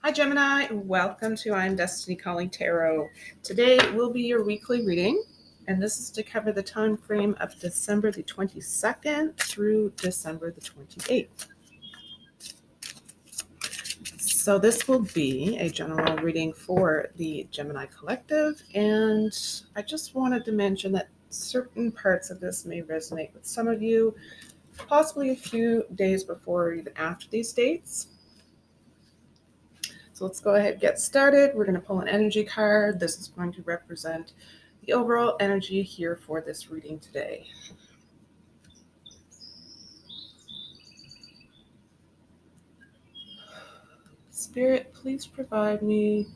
Hi Gemini, welcome to I'm Destiny Calling Tarot. Today will be your weekly reading, and this is to cover the time frame of December the 22nd through December the 28th. So this will be a general reading for the Gemini collective, and I just wanted to mention that certain parts of this may resonate with some of you, possibly a few days before or even after these dates. So let's go ahead and get started. We're going to pull an energy card. This is going to represent the overall energy here for this reading today. Spirit, please provide me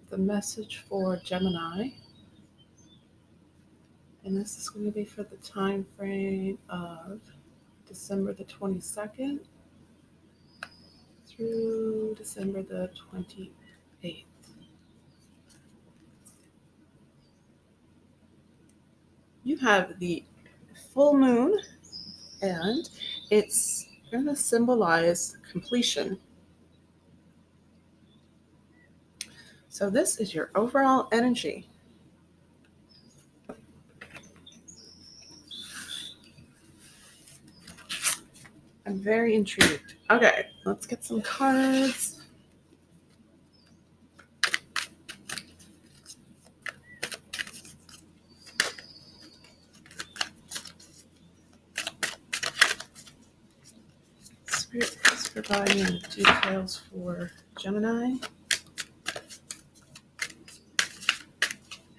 the message for Gemini. And this is going to be for the time frame of December the 22nd through December the 28th. You have the full moon, and it's going to symbolize completion. So this is your overall energy. I'm very intrigued. Okay, let's get some cards. Spirit, please provide me with details for Gemini.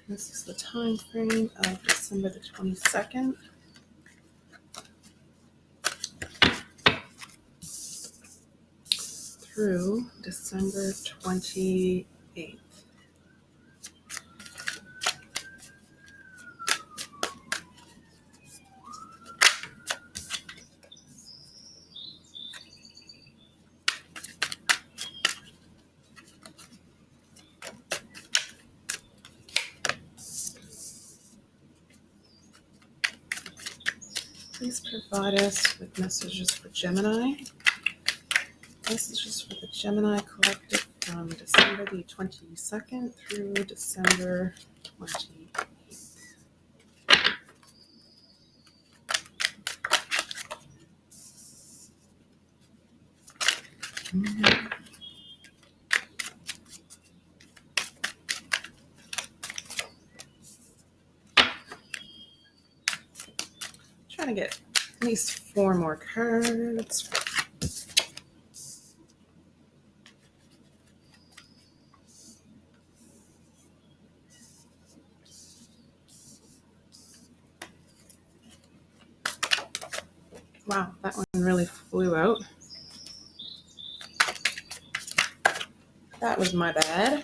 This is the time frame of December the 22nd through December 28th. Please provide us with messages for Gemini. Messages for the Gemini collective from December the 22nd through December 28th. Trying to get at least 4 more cards. Wow, that one really flew out. That was my bad.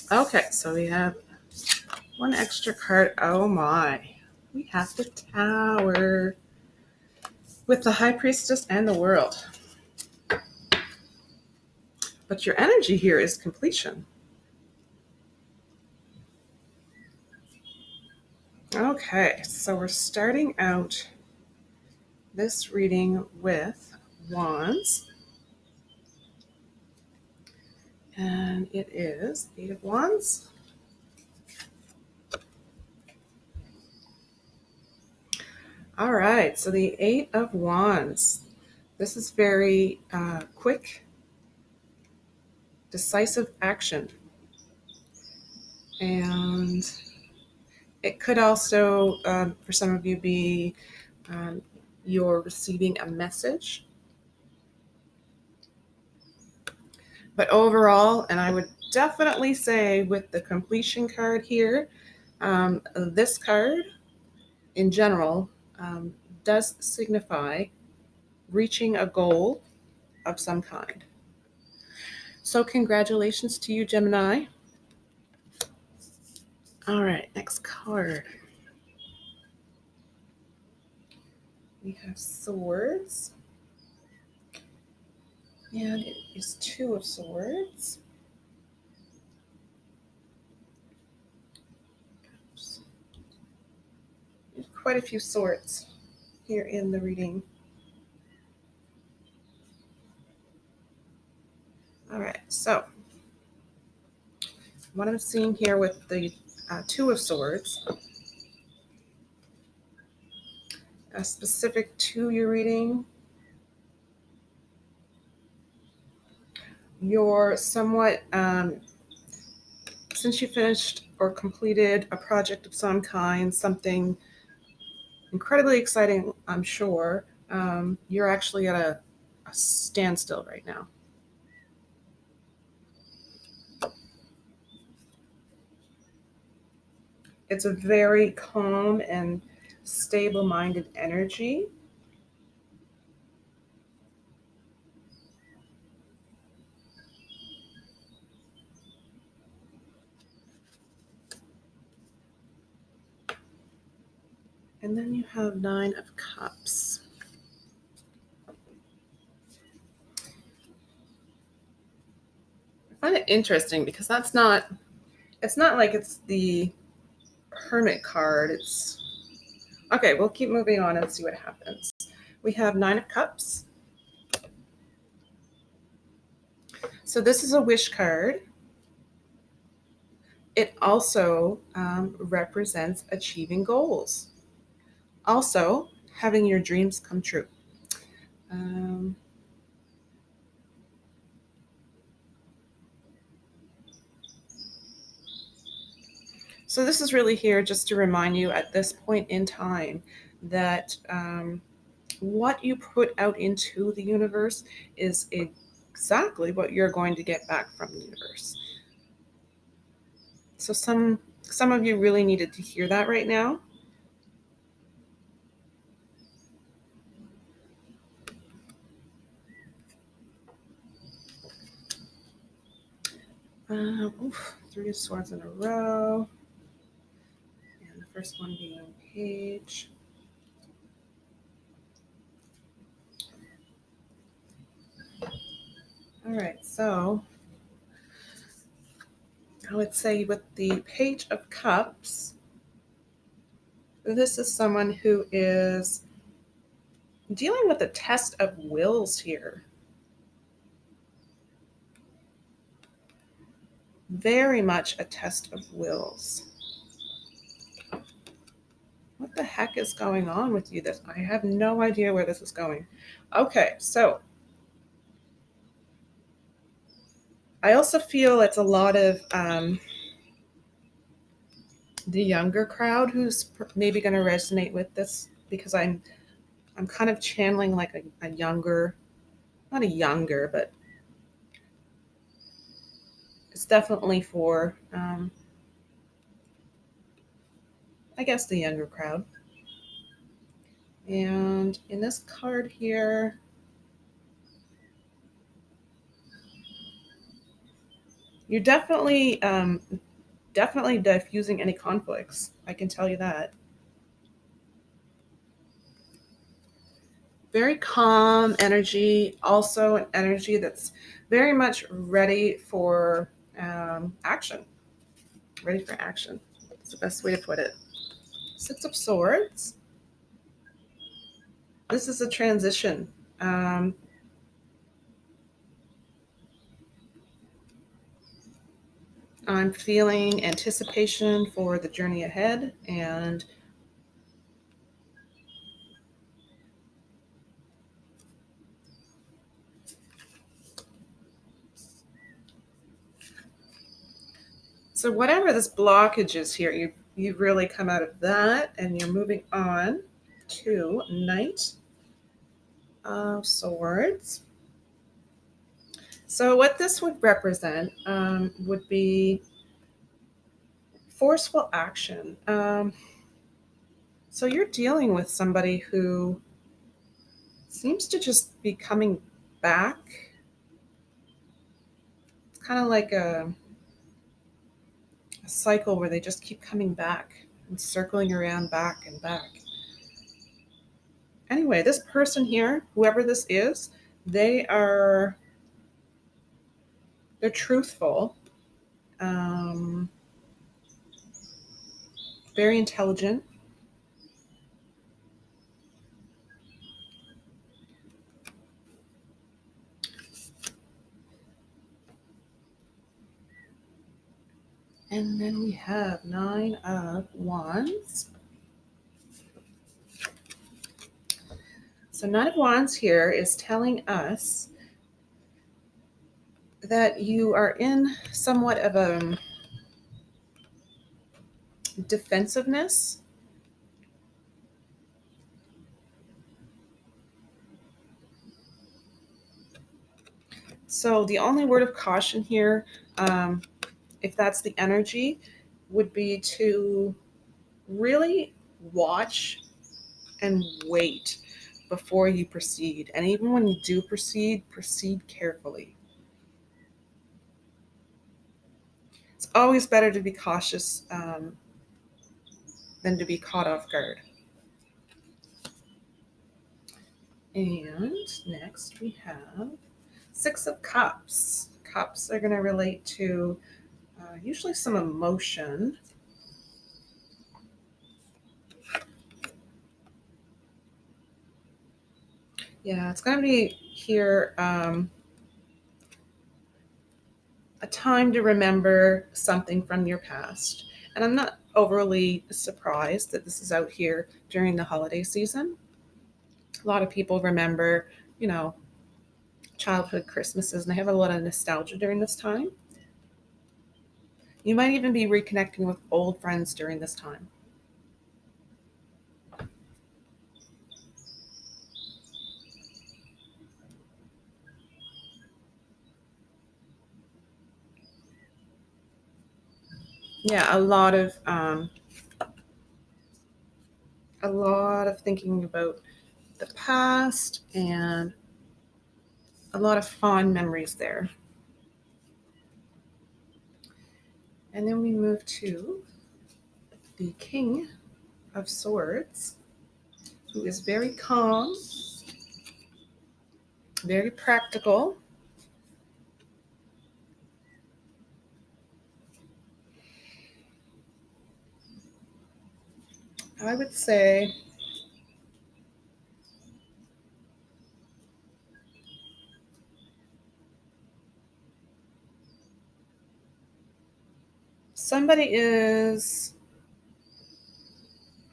Okay, so we have one extra card. Oh my. We have the Tower with the High Priestess and the World. But your energy here is completion. Okay, so we're starting out this reading with Wands. And it is 8 of Wands. All right, so the 8 of Wands. This is very quick, decisive action. And it could also, for some of you, be you're receiving a message. But overall, and I would definitely say with the completion card here, this card in general does signify reaching a goal of some kind. So congratulations to you, Gemini. All right, next card. We have Swords. And it is 2 of Swords. quite a few swords here in the reading. All right, so what I'm seeing here with the Two of Swords, specific to your reading, you're somewhat, since you finished or completed a project of some kind, something incredibly exciting, I'm sure, you're actually at a standstill right now. It's a very calm and stable-minded energy. And then you have Nine of Cups. I find it interesting because it's not like it's the Hermit card. It's okay, we'll keep moving on and see what happens. We have Nine of Cups. So this is a wish card. It also represents achieving goals. Also, having your dreams come true. Um, so this is really here just to remind you at this point in time that what you put out into the universe is exactly what you're going to get back from the universe. So some of you really needed to hear that right now. Three of Swords in a row. And the first one being Page. All right, so I would say with the Page of Cups, this is someone who is dealing with a test of wills here. Very much a test of wills. What the heck is going on with you? I have no idea where this is going. Okay, so I also feel it's a lot of the younger crowd who's maybe going to resonate with this, because I'm kind of channeling like a younger, not a younger, but it's definitely for I guess the younger crowd. And in this card here, you're definitely diffusing any conflicts. I can tell you that. Very calm energy, also an energy that's very much ready for action. Ready for action. That's the best way to put it. Six of Swords. This is a transition. Um, I'm feeling anticipation for the journey ahead, and so whatever this blockage is here, you've really come out of that, and you're moving on to Knight of Swords. So what this would represent would be forceful action. So you're dealing with somebody who seems to just be coming back. It's kind of like a cycle where they just keep coming back and circling around back and back. Anyway, this person here, whoever this is, they're truthful, um, very intelligent, And then we have Nine of Wands. So Nine of Wands here is telling us that you are in somewhat of a defensiveness. So the only word of caution here, if that's the energy, would be to really watch and wait before you proceed. And even when you do proceed, proceed carefully. It's always better to be cautious than to be caught off guard. And next we have Six of Cups. Cups are going to relate to usually some emotion. Yeah, it's going to be here a time to remember something from your past. And I'm not overly surprised that this is out here during the holiday season. A lot of people remember, you know, childhood Christmases, and they have a lot of nostalgia during this time. You might even be reconnecting with old friends during this time. Yeah, a lot of thinking about the past and a lot of fond memories there. And then we move to the King of Swords, who is very calm, very practical. I would say somebody is,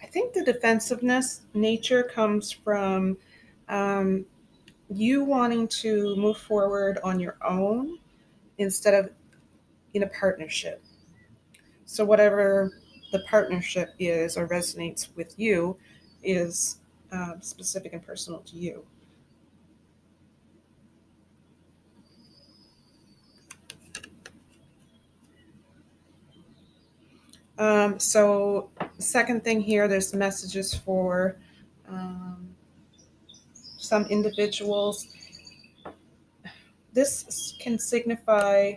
I think the defensiveness nature comes from um, you wanting to move forward on your own instead of in a partnership. So, whatever the partnership is or resonates with you is specific and personal to you. So, second thing here, there's messages for um, some individuals. This can signify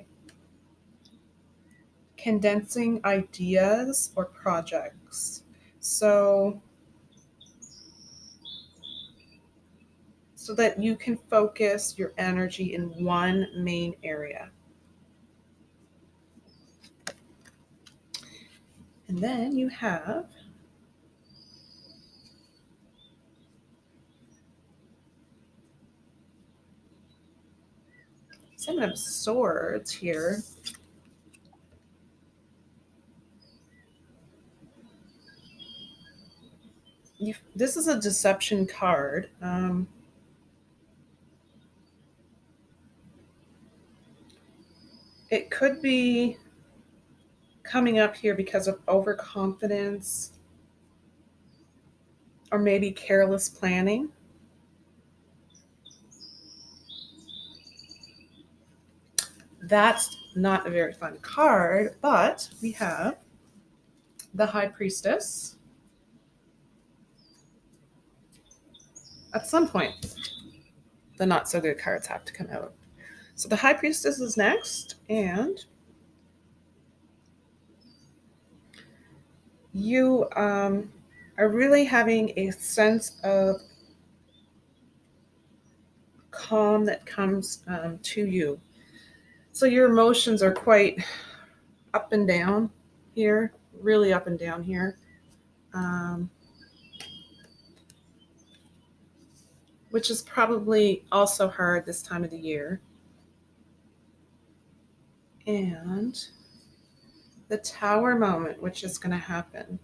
condensing ideas or projects. So, so that you can focus your energy in one main area. And then you have Seven of Swords here. This is a deception card. It could be coming up here because of overconfidence or maybe careless planning. That's not a very fun card, but we have the High Priestess. At some point, the not so good cards have to come out. So the High Priestess is next, and you are really having a sense of calm that comes to you. So your emotions are quite up and down here, really up and down here, um, which is probably also hard this time of the year. And the Tower moment, which is going to happen.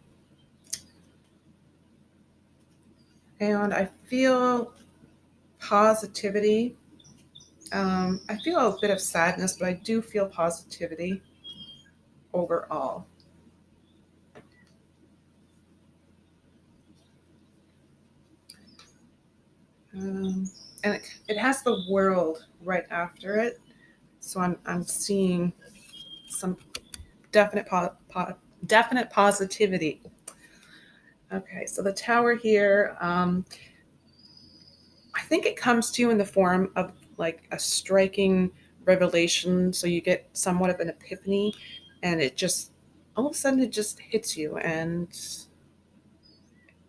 And I feel positivity. I feel a bit of sadness, but I do feel positivity overall. And it has the world right after it. So I'm seeing some definite definite positivity. Okay, so the Tower here, I think it comes to you in the form of like a striking revelation. So you get somewhat of an epiphany, and it just all of a sudden it just hits you and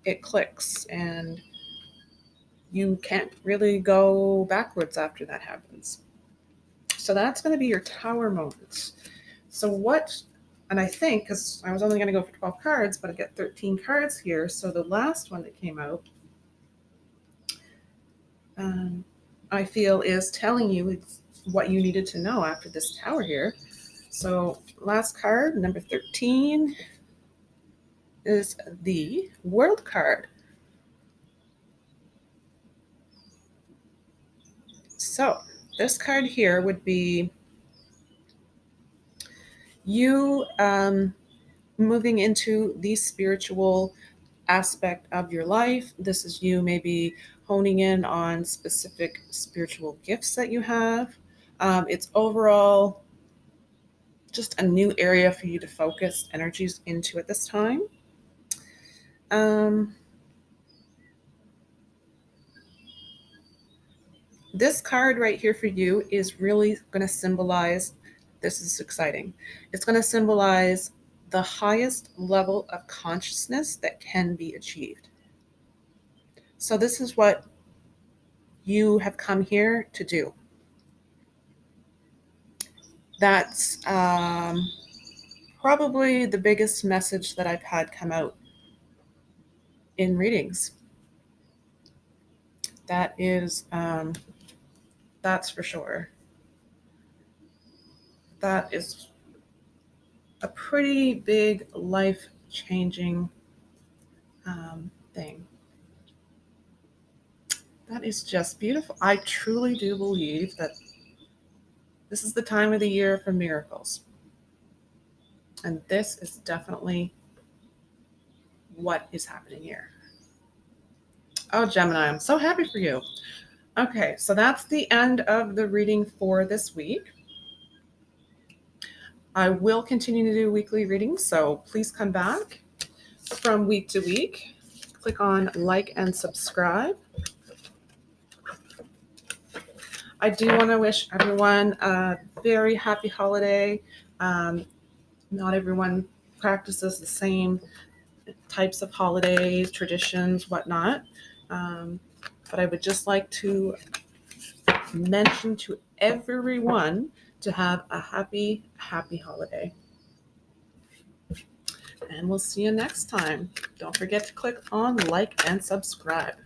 it clicks, and you can't really go backwards after that happens. So that's going to be your Tower moment. So what, and I think, because I was only going to go for 12 cards, but I get 13 cards here. So the last one that came out, um, I feel is telling you what you needed to know after this Tower here. So last card, number 13, is the World card. So this card here would be you moving into the spiritual aspect of your life. This is you maybe honing in on specific spiritual gifts that you have. It's overall just a new area for you to focus energies into at this time. Um, this card right here for you is really going to symbolize, this is exciting, it's going to symbolize the highest level of consciousness that can be achieved. So this is what you have come here to do. That's probably the biggest message that I've had come out in readings. That is, that's for sure. That is a pretty big life changing thing. That is just beautiful. I truly do believe that this is the time of the year for miracles. And this is definitely what is happening here. Oh, Gemini, I'm so happy for you. Okay, so that's the end of the reading for this week. I will continue to do weekly readings, so please come back from week to week. Click on like and subscribe. I do want to wish everyone a very happy holiday. Not everyone practices the same types of holidays, traditions, whatnot. But I would just like to mention to everyone to have a happy, happy holiday. And we'll see you next time. Don't forget to click on like and subscribe.